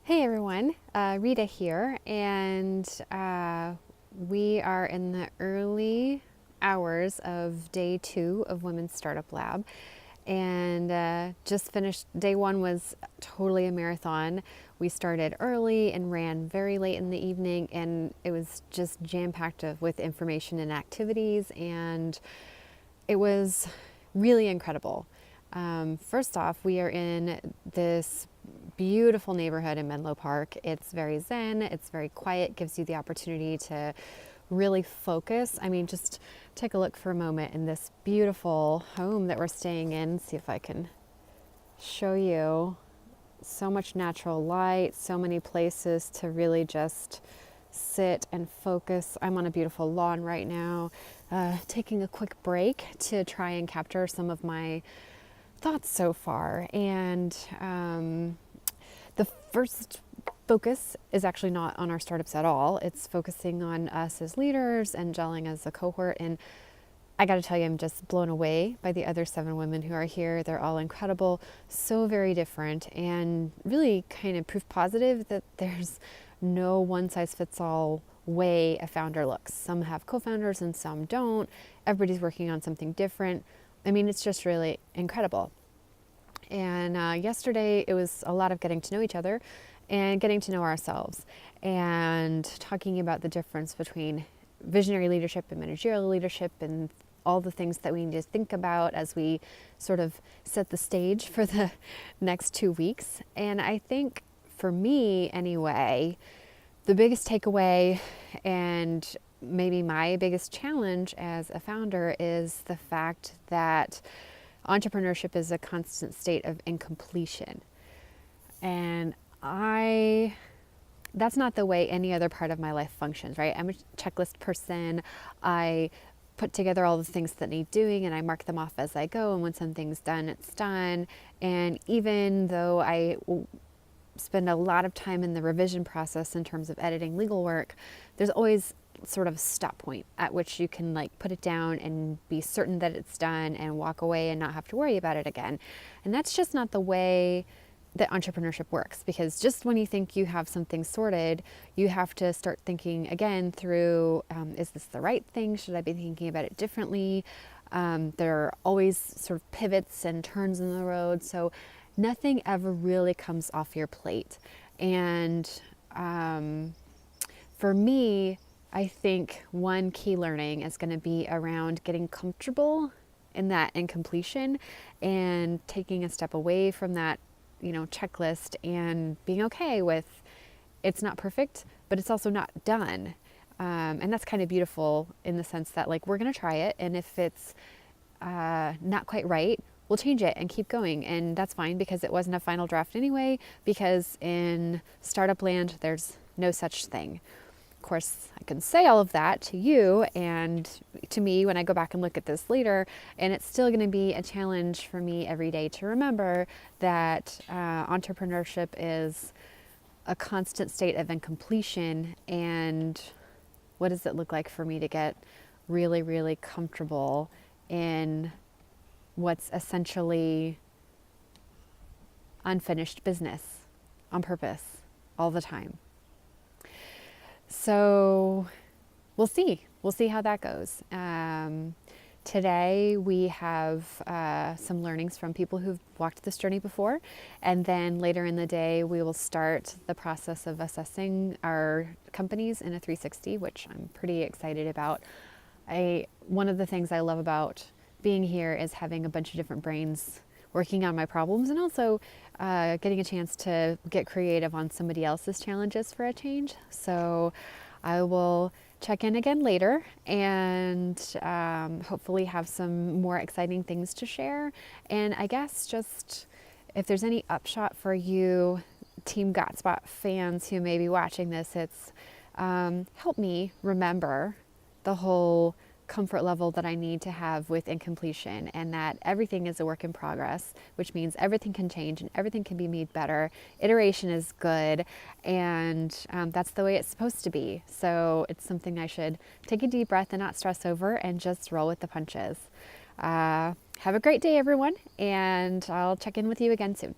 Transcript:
Hey everyone, Rita here, and we are in the early hours of day 2 of Women's Startup Lab, and just finished. Day 1 was totally a marathon. We started early and ran very late in the evening, and it was just jam-packed with information and activities, and it was really incredible. First off, we are in this beautiful neighborhood in Menlo Park. It's very zen, it's very quiet, gives you the opportunity to really focus. I mean, just take a look for a moment in this beautiful home that we're staying in. See if I can show you. So much natural light, so many places to really just sit and focus. I'm on a beautiful lawn right now, taking a quick break to try and capture some of my thoughts so far. And the first focus is actually not on our startups at all. It's focusing on us as leaders and gelling as a cohort. And I got to tell you, I'm just blown away by the other 7 women who are here. They're all incredible, so very different, and really kind of proof positive that there's no one size fits all way a founder looks. Some have co-founders and some don't. Everybody's working on something different. I mean, it's just really incredible. And yesterday it was a lot of getting to know each other and getting to know ourselves and talking about the difference between visionary leadership and managerial leadership and all the things that we need to think about as we sort of set the stage for the next 2 weeks. And I think for me anyway, the biggest takeaway and maybe my biggest challenge as a founder is the fact that entrepreneurship is a constant state of incompletion. And that's not the way any other part of my life functions, right? I'm a checklist person. I put together all the things that need doing and I mark them off as I go. And when something's done, it's done. And even though I spend a lot of time in the revision process in terms of editing legal work, there's always sort of a stop point at which you can like put it down and be certain that it's done and walk away and not have to worry about it again. And that's just not the way that entrepreneurship works, because just when you think you have something sorted, you have to start thinking again through, is this the right thing? Should I be thinking about it differently? There are always sort of pivots and turns in the road. So nothing ever really comes off your plate. And for me, I think one key learning is going to be around getting comfortable in that incompletion and taking a step away from that, checklist and being okay with it's not perfect, but it's also not done. And that's kind of beautiful in the sense that like we're going to try it. And if it's not quite right, we'll change it and keep going. And that's fine because it wasn't a final draft anyway, because in startup land, there's no such thing. Of course, I can say all of that to you and to me when I go back and look at this later, and it's still going to be a challenge for me every day to remember that entrepreneurship is a constant state of incompletion. And what does it look like for me to get really, really comfortable in what's essentially unfinished business on purpose all the time? So we'll see how that goes. Today we have some learnings from people who've walked this journey before, and then later in the day we will start the process of assessing our companies in a 360, which I'm pretty excited about. One of the things I love about being here is having a bunch of different brains working on my problems, and also getting a chance to get creative on somebody else's challenges for a change. So I will check in again later and hopefully have some more exciting things to share. And I guess just if there's any upshot for you Team Gotspot fans who may be watching this, it's help me remember the whole comfort level that I need to have with incompletion, and that everything is a work in progress, which means everything can change and everything can be made better. Iteration is good, and that's the way it's supposed to be. So it's something I should take a deep breath and not stress over and just roll with the punches. Have a great day, everyone, and I'll check in with you again soon.